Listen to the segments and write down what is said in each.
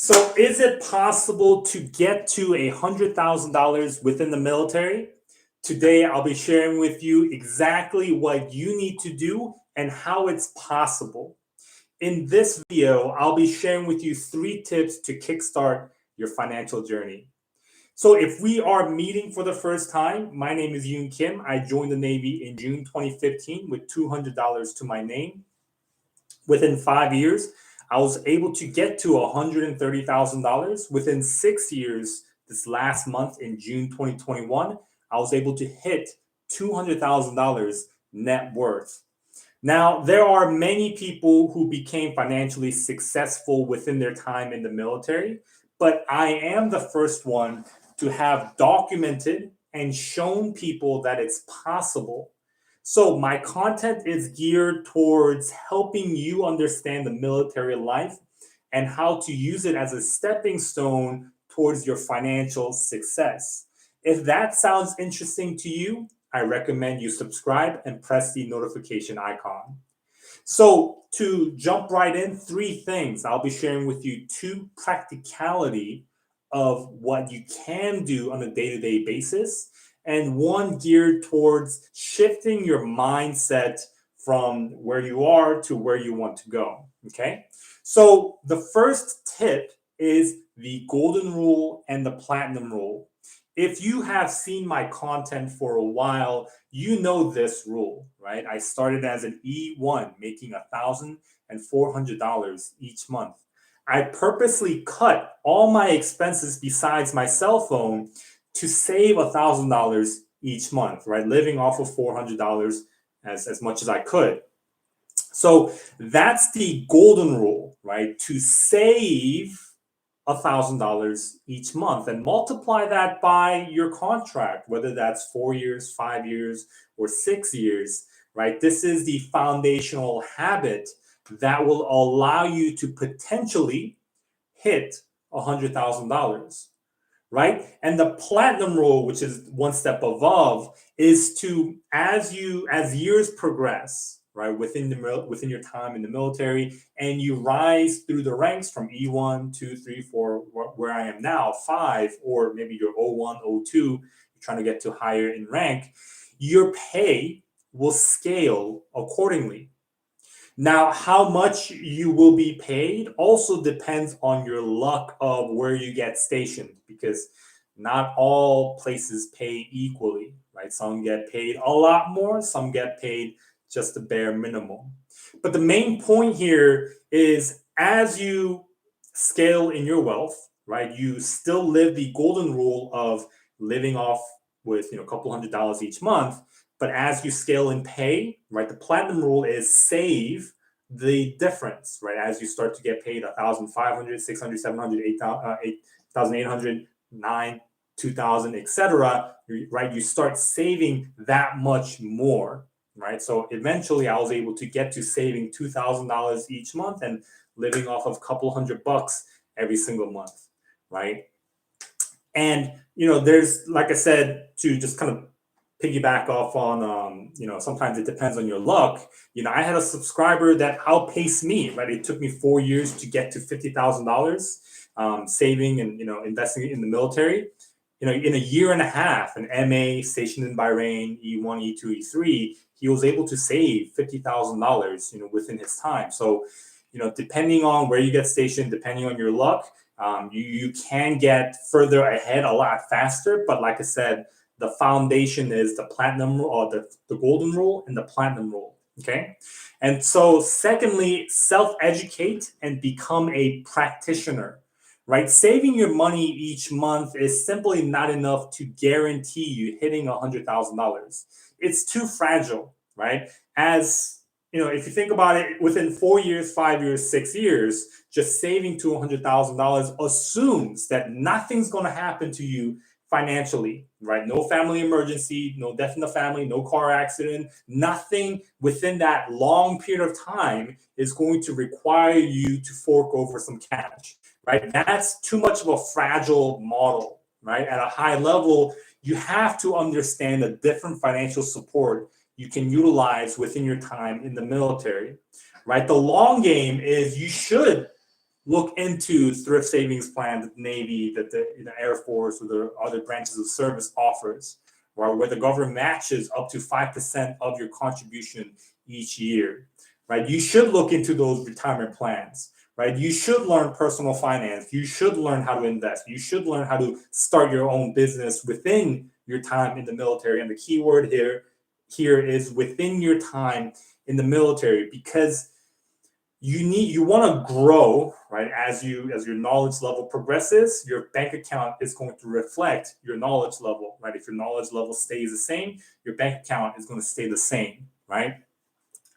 So, is it possible to get to $100,000 within the military? Today, I'll be sharing with you exactly what you need to do and how it's possible. In this video, I'll be sharing with you 3 tips to kickstart your financial journey. So, if we are meeting for the first time, my name is Yoon Kim. I joined the Navy in June 2015 with $200 to my name. Within 5 years, I was able to get to $130,000. Within 6 years, this last month in June 2021, I was able to hit $200,000 net worth. Now, there are many people who became financially successful within their time in the military, but I am the first one to have documented and shown people that it's possible. So, my content is geared towards helping you understand the military life and how to use it as a stepping stone towards your financial success. If that sounds interesting to you, I recommend you subscribe and press the notification icon. So, to jump right in, 3 things. I'll be sharing with you 2 practicality of what you can do on a day-to-day basis, and 1 geared towards shifting your mindset from where you are to where you want to go. Okay. So, the first tip is the golden rule and the platinum rule. If you have seen my content for a while, you know this rule, right? I started as an E1, making $1,400 each month. I purposely cut all my expenses besides my cell phone to save $1,000 each month, right? Living off of $400 as much as I could. So that's the golden rule, right? To save $1,000 each month and multiply that by your contract, whether that's 4 years, 5 years, or 6 years, right? This is the foundational habit that will allow you to potentially hit $100,000, right? And the platinum rule, which is 1 step above, is to as years progress, right, within your time in the military, and you rise through the ranks from E1, 2, 3, 4, where I am now, 5, or maybe you're O1, O2, you're trying to get to higher in rank, your pay will scale accordingly. Now, how much you will be paid also depends on your luck of where you get stationed, because not all places pay equally, right? Some get paid a lot more, some get paid just the bare minimum. But the main point here is as you scale in your wealth, right, you still live the golden rule of living off with a couple $100 each month. But as you scale in pay, right, the platinum rule is save the difference, right? As you start to get paid 1,500, 600, 700, 8,800, 9, 2,000, etc., right? You start saving that much more, right? So eventually I was able to get to saving $2,000 each month and living off of a couple $100 every single month, right? And there's, like I said, to just kind of piggyback off on, sometimes it depends on your luck. I had a subscriber that outpaced me, right? It took me 4 years to get to $50,000, saving and investing in the military. In a year and a half, an MA stationed in Bahrain, E1, E2, E3, he was able to save $50,000, within his time. So, depending on where you get stationed, depending on your luck, you can get further ahead a lot faster. But like I said, the foundation is the platinum or the golden rule and the platinum rule. Okay. And so, secondly, self-educate and become a practitioner, right? Saving your money each month is simply not enough to guarantee you hitting $100,000. It's too fragile, right? As if you think about it, within 4 years, 5 years, 6 years, just saving $200,000 assumes that nothing's going to happen to you financially, right? No family emergency, no death in the family, no car accident, nothing within that long period of time is going to require you to fork over some cash, right? That's too much of a fragile model, right? At a high level, you have to understand the different financial support you can utilize within your time in the military, right? The long game is you should look into thrift savings plan that the Navy, that the Air Force, or the other branches of service offers, right, where the government matches up to 5% of your contribution each year, right? You should look into those retirement plans, right? You should learn personal finance. You should learn how to invest. You should learn how to start your own business within your time in the military. And the key word here is within your time in the military, because you want to grow, right? As your knowledge level progresses, your bank account is going to reflect your knowledge level, right? If your knowledge level stays the same, your bank account is going to stay the same, right?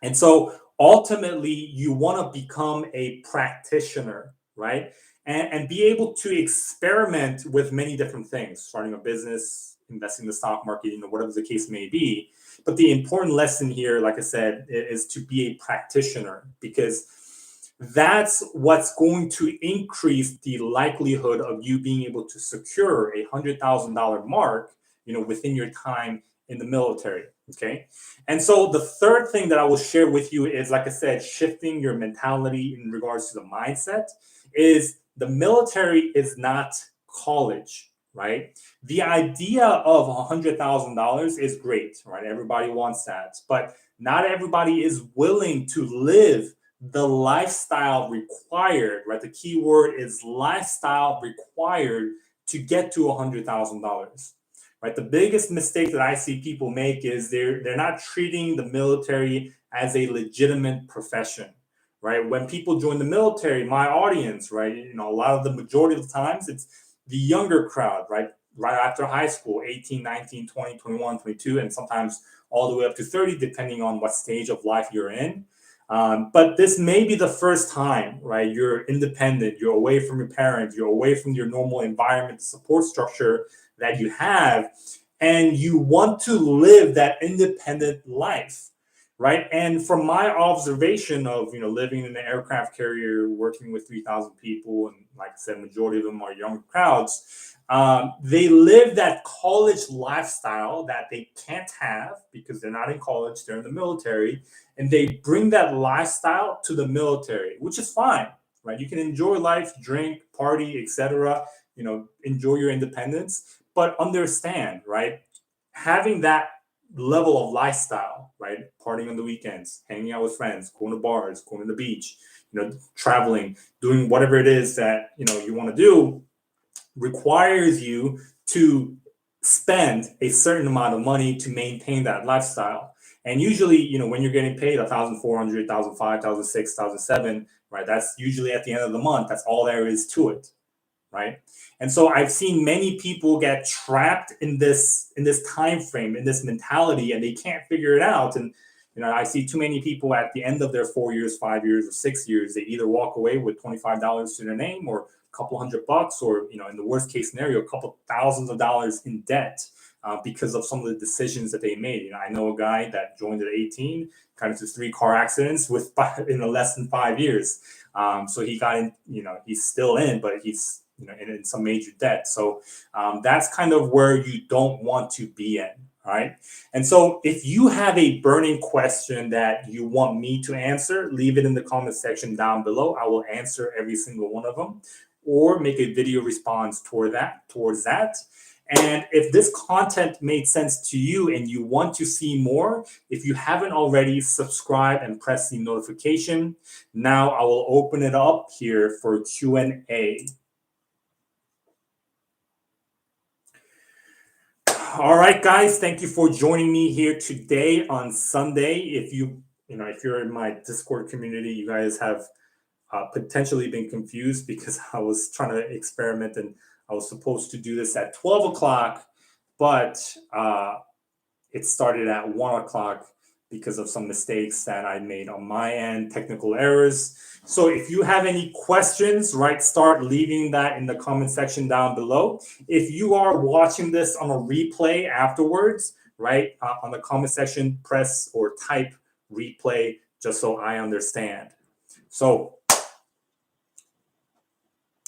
And so ultimately, you want to become a practitioner, right? And be able to experiment with many different things, starting a business, investing in the stock market, whatever the case may be. But the important lesson here, like I said, is to be a practitioner, because that's what's going to increase the likelihood of you being able to secure $100,000 mark, within your time in the military. Okay. And so the third thing that I will share with you is, like I said, shifting your mentality in regards to the mindset. Is the military is not college, right? The idea of $100,000 is great, right? Everybody wants that, but not everybody is willing to live the lifestyle required, right? The key word is lifestyle required to get to $100,000. Right. The biggest mistake that I see people make is they're not treating the military as a legitimate profession. Right. When people join the military, my audience, right, a lot of the majority of the times it's the younger crowd, right after high school, 18, 19, 20, 21, 22, and sometimes all the way up to 30, depending on what stage of life you're in. But this may be the first time, right? You're independent, you're away from your parents, you're away from your normal environment, support structure that you have, and you want to live that independent life, right? And from my observation of living in an aircraft carrier, working with 3,000 people, and like I said, majority of them are young crowds. They live that college lifestyle that they can't have because they're not in college, they're in the military, and they bring that lifestyle to the military, which is fine, right? You can enjoy life, drink, party, etc. Enjoy your independence, but understand, right? Having that level of lifestyle, right? Partying on the weekends, hanging out with friends, going to bars, going to the beach, traveling, doing whatever it is that you want to do, requires you to spend a certain amount of money to maintain that lifestyle. And usually, when you're getting paid 1,400, 1,500, 1,600, 1,700, right? That's usually at the end of the month. That's all there is to it, right? And so I've seen many people get trapped in this time frame, in this mentality, and they can't figure it out. And I see too many people at the end of their 4 years, 5 years, or 6 years, they either walk away with $25 to their name, or a couple $100, or in the worst case scenario, a couple thousands of dollars in debt because of some of the decisions that they made. I know a guy that joined at 18, got into 3 car accidents in less than 5 years. So he got in. He's still in, but he's in some major debt. So that's kind of where you don't want to be in. All right. And so if you have a burning question that you want me to answer, leave it in the comment section down below. I will answer every single one of them, or make a video response towards that. And if this content made sense to you and you want to see more, if you haven't already, subscribe and press the notification. Now I will open it up here for Q&A. All right, guys, thank you for joining me here today on Sunday. If you're in my Discord community, you guys have potentially been confused because I was trying to experiment and I was supposed to do this at 12 o'clock, but it started at 1 o'clock because of some mistakes that I made on my end, technical errors. So if you have any questions, right, start leaving that in the comment section down below. If you are watching this on a replay afterwards, right, on the comment section, press or type replay just so I understand. So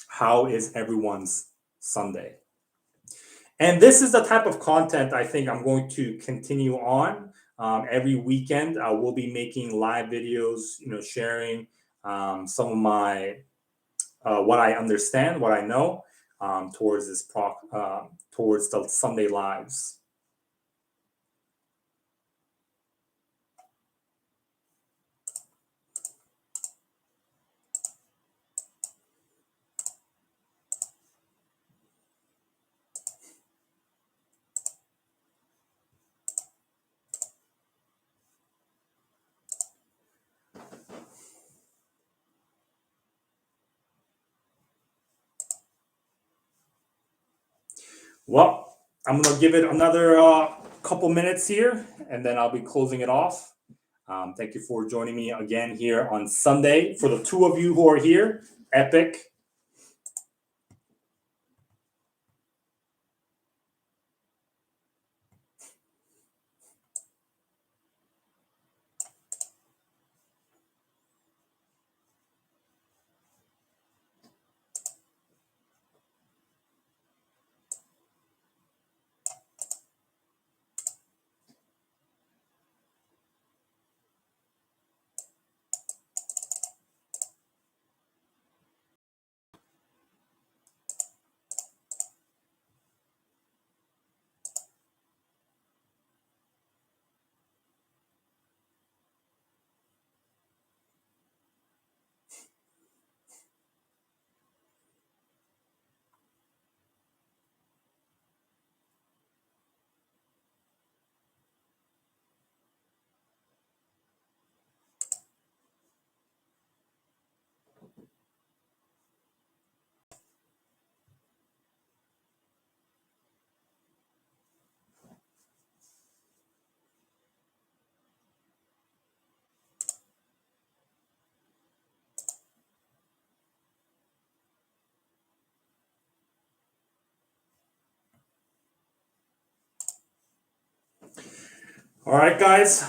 how is everyone's Sunday? And this is the type of content I think I'm going to continue on. Every weekend, I will be making live videos, sharing some of my what I understand, what I know, towards towards the Sunday lives. Well, I'm gonna give it another couple minutes here, and then I'll be closing it off. Thank you for joining me again here on Sunday. For the two of you who are here, epic. All right, guys.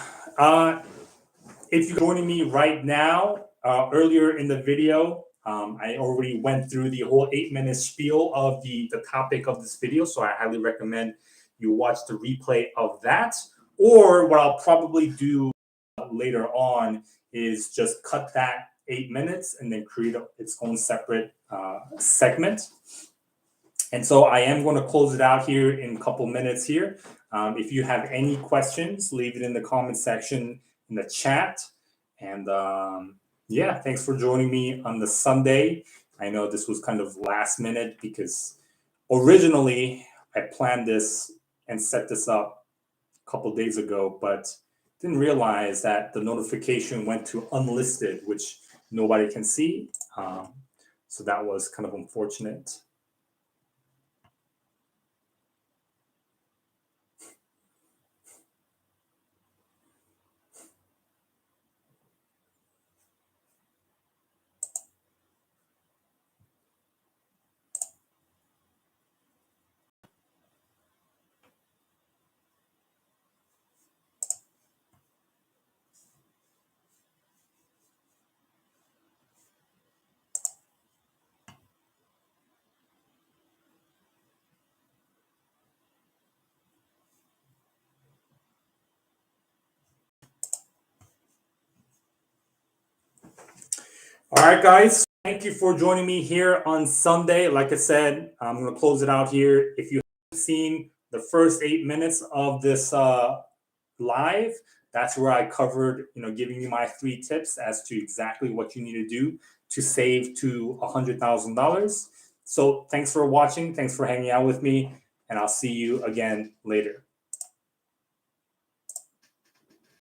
If you're joining me right now, earlier in the video, I already went through the whole 8-minute spiel of the topic of this video. So I highly recommend you watch the replay of that. Or what I'll probably do later on is just cut that 8 minutes and then create its own separate segment. And so I am going to close it out here in a couple minutes here. If you have any questions, leave it in the comment section in the chat. And yeah, thanks for joining me on the Sunday. I know this was kind of last minute because originally I planned this and set this up a couple days ago, but didn't realize that the notification went to unlisted, which nobody can see. So that was kind of unfortunate. All right, guys. Thank you for joining me here on Sunday. Like I said, I'm going to close it out here. If you haven't seen the first 8 minutes of this live, that's where I covered, giving you my 3 tips as to exactly what you need to do to save to $100,000. So thanks for watching. Thanks for hanging out with me. And I'll see you again later.